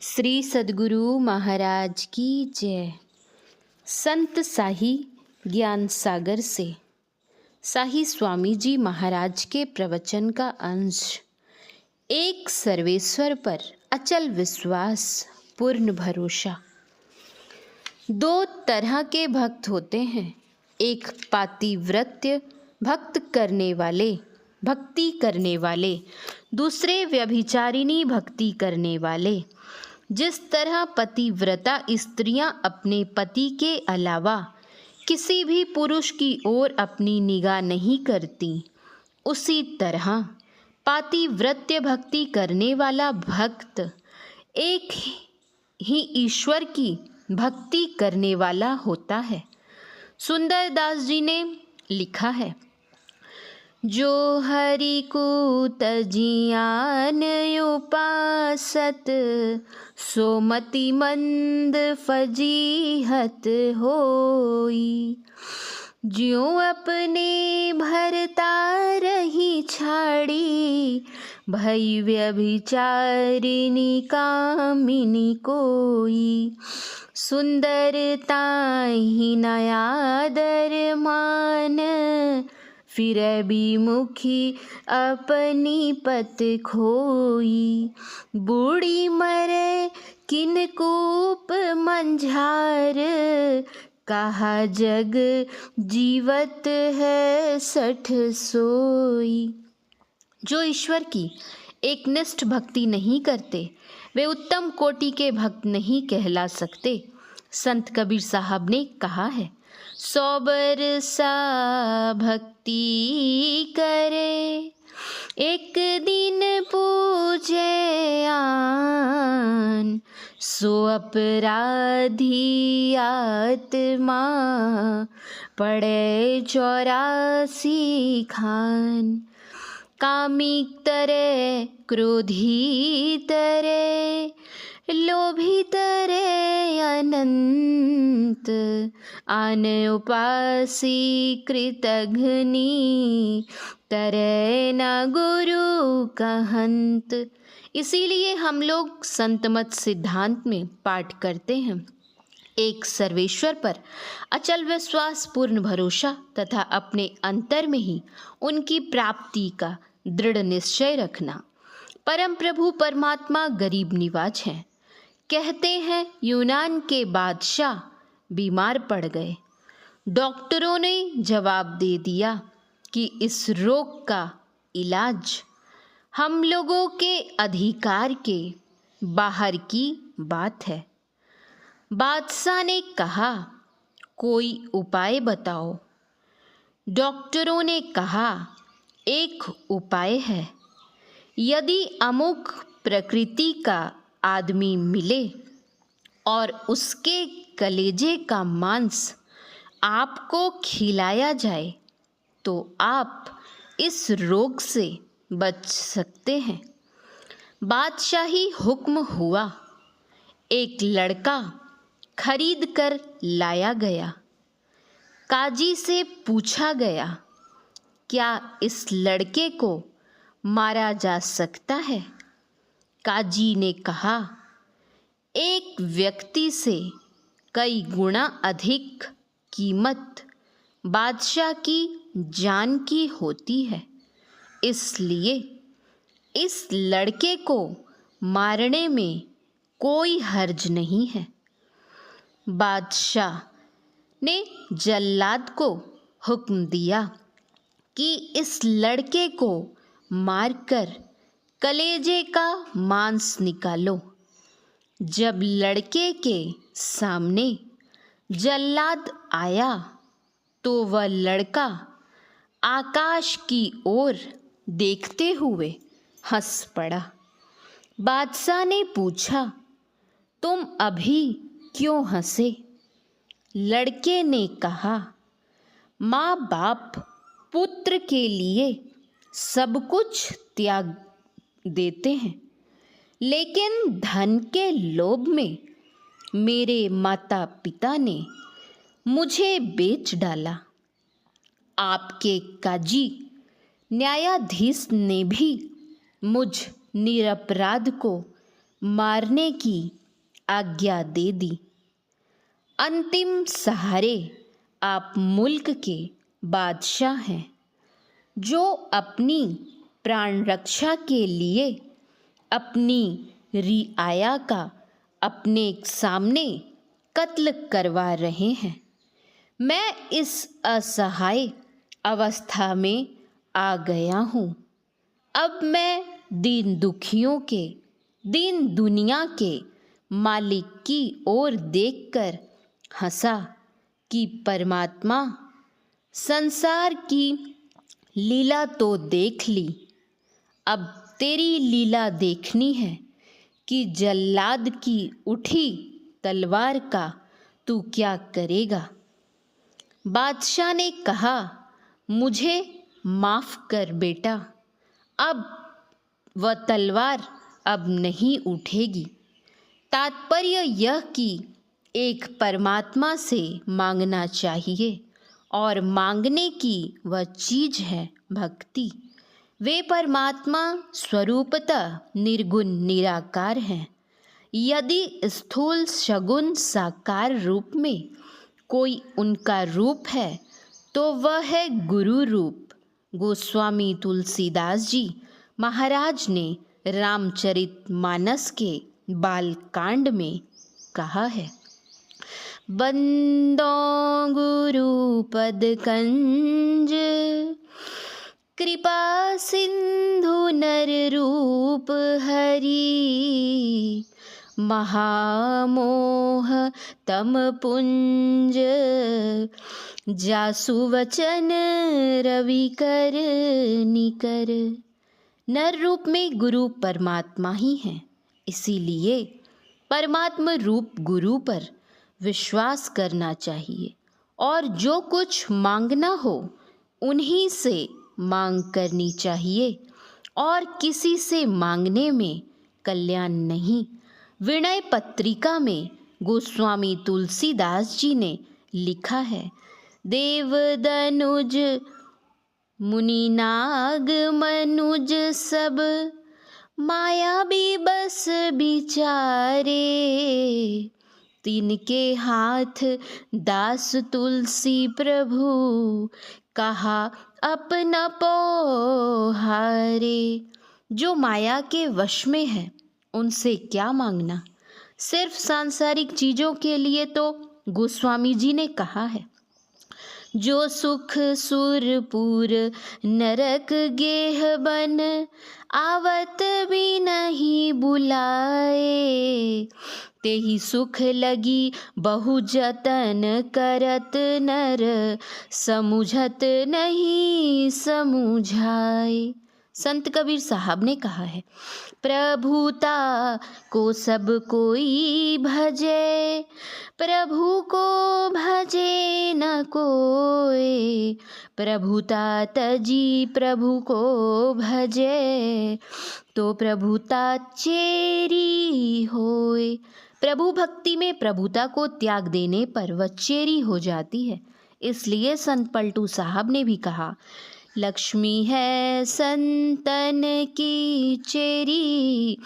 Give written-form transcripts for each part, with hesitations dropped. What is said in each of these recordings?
श्री सद्गुरु महाराज की जय। संत शाही ज्ञान सागर से शाही स्वामी जी महाराज के प्रवचन का अंश। एक सर्वेश्वर पर अचल विश्वास, पूर्ण भरोसा। दो तरह के भक्त होते हैं, एक पातिव्रत्य भक्ति करने वाले, दूसरे व्यभिचारिणी भक्ति करने वाले। जिस तरह पतिव्रता स्त्रियां अपने पति के अलावा किसी भी पुरुष की ओर अपनी निगाह नहीं करती, उसी तरह पातिव्रत्य भक्ति करने वाला भक्त एक ही ईश्वर की भक्ति करने वाला होता है। सुंदरदास जी ने लिखा है, जो हरि को तजियान उपासत, सो मति मंद फजीहत होई। ज्यों अपने भरता रही छाड़ी, भई व्यभिचारिणी कामिनी कोई। सुंदरता ही नयादर मान, फिर विमुखी अपनी पत खोई। बूढ़ी मरे किन कूप मंझार, कहा जग जीवत है सठ सोई। जो ईश्वर की एकनिष्ठ भक्ति नहीं करते, वे उत्तम कोटि के भक्त नहीं कहला सकते। संत कबीर साहब ने कहा है, 100 बरसा भक्ति करे, एक दिन पूजे आन। सो अपराधी आत्मा, पड़े 84 खान। कामिक तरे, क्रोधी तरे, लोभी तरे अनंत। आन उपासी कृतघ्नी, तरे न गुरु कहंत। इसीलिए हम लोग संतमत सिद्धांत में पाठ करते हैं, एक सर्वेश्वर पर अचल विश्वास, पूर्ण भरोसा तथा अपने अंतर में ही उनकी प्राप्ति का दृढ़ निश्चय रखना। परम प्रभु परमात्मा गरीब निवाज हैं। कहते हैं, यूनान के बादशाह बीमार पड़ गए। डॉक्टरों ने जवाब दे दिया कि इस रोग का इलाज हम लोगों के अधिकार के बाहर की बात है। बादशाह ने कहा, कोई उपाय बताओ। डॉक्टरों ने कहा, एक उपाय है। यदि अमुक प्रकृति का आदमी मिले और उसके कलेजे का मांस आपको खिलाया जाए, तो आप इस रोग से बच सकते हैं। बादशाही हुक्म हुआ। एक लड़का खरीद कर लाया गया। काजी से पूछा गया, क्या इस लड़के को मारा जा सकता है? काजी ने कहा, एक व्यक्ति से कई गुना अधिक कीमत बादशाह की जान की होती है, इसलिए इस लड़के को मारने में कोई हर्ज नहीं है। बादशाह ने जल्लाद को हुक्म दिया कि इस लड़के को मारकर कलेजे का मांस निकालो। जब लड़के के सामने जल्लाद आया, तो वह लड़का आकाश की ओर देखते हुए हंस पड़ा। बादशाह ने पूछा, तुम अभी क्यों हंसे? लड़के ने कहा, माँ बाप पुत्र के लिए सब कुछ त्याग देते हैं, लेकिन धन के लोभ में मेरे माता पिता ने मुझे बेच डाला। आपके काजी न्यायाधीश ने भी मुझ निरपराध को मारने की आज्ञा दे दी। अंतिम सहारे आप मुल्क के बादशाह हैं, जो अपनी प्राण रक्षा के लिए अपनी रियाया का अपने सामने कत्ल करवा रहे हैं। मैं इस असहाय अवस्था में आ गया हूँ। अब मैं दीन दुखियों के, दीन दुनिया के मालिक की ओर देखकर हंसा कि परमात्मा, संसार की लीला तो देख ली, अब तेरी लीला देखनी है कि जल्लाद की उठी तलवार का तू क्या करेगा। बादशाह ने कहा, मुझे माफ़ कर बेटा, अब वह तलवार अब नहीं उठेगी। तात्पर्य यह कि एक परमात्मा से मांगना चाहिए, और मांगने की वह चीज़ है भक्ति। वे परमात्मा स्वरूपतः निर्गुण निराकार हैं। यदि स्थूल सगुण साकार रूप में कोई उनका रूप है तो वह है गुरु रूप। गोस्वामी तुलसीदास जी महाराज ने रामचरितमानस के बालकांड में कहा है, बंदो गुरु पद कंज, कृपा सिंधु नर रूप हरि, महामोह तम पुंज, जासु वचन रवि कर निकर। नर रूप में गुरु परमात्मा ही हैं, इसीलिए परमात्मा रूप गुरु पर विश्वास करना चाहिए, और जो कुछ मांगना हो उन्हीं से मांग करनी चाहिए, और किसी से मांगने में कल्याण नहीं। विनय पत्रिका में गोस्वामी तुलसीदास जी ने लिखा है, देव दनुज मुनि नाग मनुज सब, माया भी बस बिचारे, तिनके हाथ दास तुलसी प्रभु, कहा अपना पोहारे। जो माया के वश में है उनसे क्या मांगना। सिर्फ सांसारिक चीज़ों के लिए तो गोस्वामी जी ने कहा है, जो सुख सुरपुर नरक गेह बन, आवत भी नहीं बुलाए, तेहि सुख लगी बहु जतन करत नर, समुझत नहीं समुझाए। संत कबीर साहब ने कहा है, प्रभुता को सब कोई भजे, प्रभु को भजे न कोई, प्रभुता तजी प्रभु को भजे, तो प्रभुता चेरी होए। प्रभु भक्ति में प्रभुता को त्याग देने पर वह चेरी हो जाती है। इसलिए संत पलटू साहब ने भी कहा, लक्ष्मी है संतन की चेरी,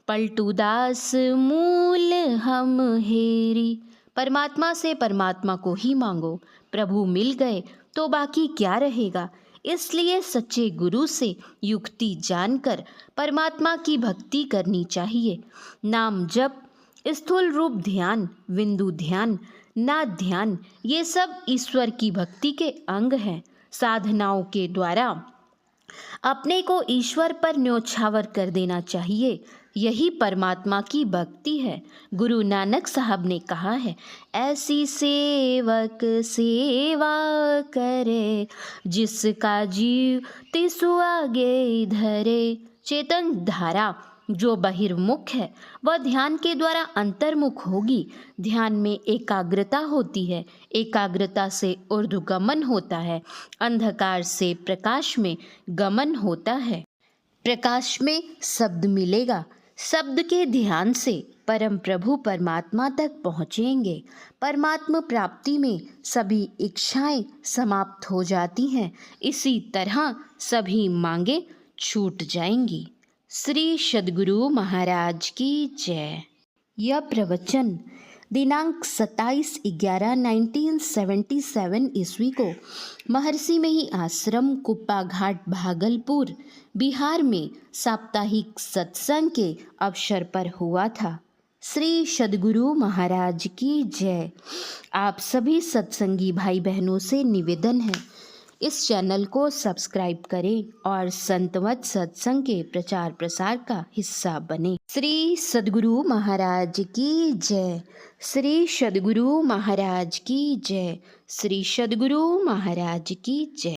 पलटूदास मूल हम हेरी। परमात्मा से परमात्मा को ही मांगो, प्रभु मिल गए तो बाकी क्या रहेगा। इसलिए सच्चे गुरु से युक्ति जानकर परमात्मा की भक्ति करनी चाहिए। नाम जप, स्थूल रूप ध्यान, बिंदु ध्यान, नाद ध्यान, ये सब ईश्वर की भक्ति के अंग हैं। साधनाओं के द्वारा अपने को ईश्वर पर न्योछावर कर देना चाहिए, यही परमात्मा की भक्ति है। गुरु नानक साहब ने कहा है, ऐसी सेवक सेवा करे, जिसका जीव तिसु आगे धरे। चेतन धारा जो बहिर्मुख है वह ध्यान के द्वारा अंतर्मुख होगी। ध्यान में एकाग्रता होती है, एकाग्रता से ऊर्ध्वगमन होता है, अंधकार से प्रकाश में गमन होता है। प्रकाश में शब्द मिलेगा, शब्द के ध्यान से परम प्रभु परमात्मा तक पहुँचेंगे। परमात्मा प्राप्ति में सभी इच्छाएं समाप्त हो जाती हैं। इसी तरह सभी मांगे छूट जाएंगी। श्री सद्गुरु महाराज की जय। यह प्रवचन दिनांक 27/11/1977 ईस्वी को महर्षि मही आश्रम कुप्पा घाट भागलपुर बिहार में साप्ताहिक सत्संग के अवसर पर हुआ था। श्री सद्गुरु महाराज की जय। आप सभी सत्संगी भाई बहनों से निवेदन है, इस चैनल को सब्सक्राइब करें और संतवत सत्संग के प्रचार प्रसार का हिस्सा बने। श्री सद्गुरु महाराज की जय। श्री सद्गुरु महाराज की जय। श्री सद्गुरु महाराज की जय।